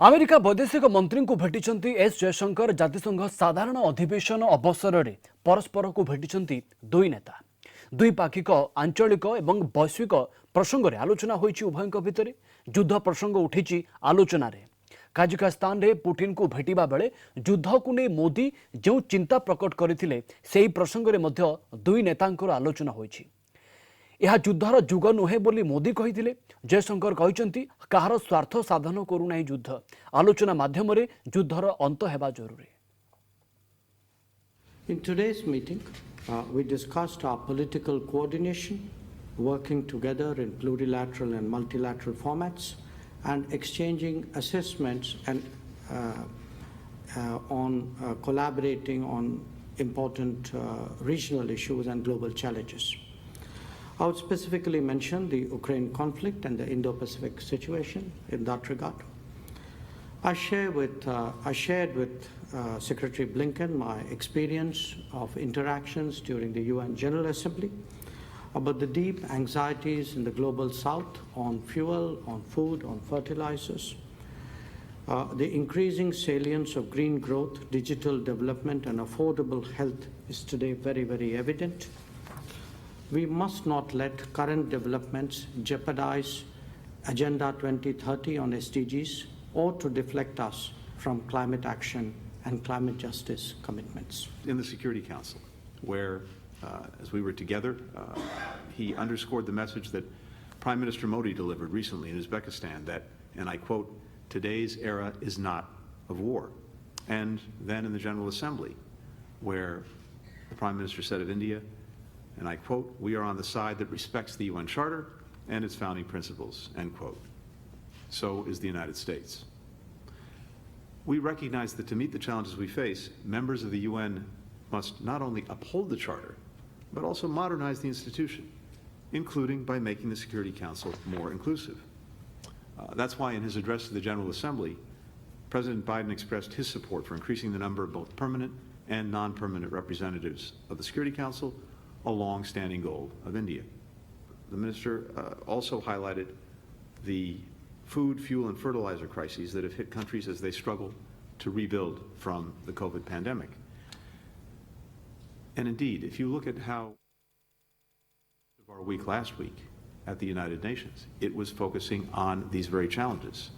America वैदेशिक मंत्री को भेटी एस जयशंकर जातिसंघ साधारण अधिवेशन अवसर में परस्पर को भेटी दुई नेता द्विपाक्षिक आंचलिक और वैश्विक प्रसंग में आलोचना होईची उभयों भितर युद्ध प्रसंग उठी आलोचन काजाखस्तान रे पुटिन को भेटिबा बेले युद्ध को नहीं मोदी जो चिंता प्रकट करथिले सेही प्रसंग में दुई नेतांकर आलोचना होईची। यह युद्धर जुग नुहे बोली मोदी कही जयशंकर कहते कहार स्वार्थ साधन करूना युद्ध आलोचना माध्यम युद्धर अंत हेबा जरूरी। In today's meeting, we discussed our political coordination, working together in plurilateral and multilateral formats, and exchanging assessments and collaborating on important regional issues and global challenges. I would specifically mention the Ukraine conflict and the Indo-Pacific situation in that regard. I shared with Secretary Blinken my experience of interactions during the UN General Assembly about the deep anxieties in the global south on fuel, on food, on fertilizers. The increasing salience of green growth, digital development, and affordable health is today very, very evident. We must not let current developments jeopardize Agenda 2030 on SDGs or to deflect us from climate action and climate justice commitments. In the Security Council, where as we were together, he underscored the message that Prime Minister Modi delivered recently in Uzbekistan that, and I quote, today's era is not of war. And then in the General Assembly, where the Prime Minister said of India, and I quote, we are on the side that respects the UN Charter and its founding principles, end quote. So is the United States. We recognize that to meet the challenges we face, members of the UN must not only uphold the Charter, but also modernize the institution, including by making the Security Council more inclusive. That's why in his address to the General Assembly, President Biden expressed his support for increasing the number of both permanent and non-permanent representatives of the Security Council, a long-standing goal of India. The minister also highlighted the food, fuel, and fertilizer crises that have hit countries as they struggle to rebuild from the COVID pandemic. And indeed, if you look at how our week last week at the United Nations, it was focusing on these very challenges.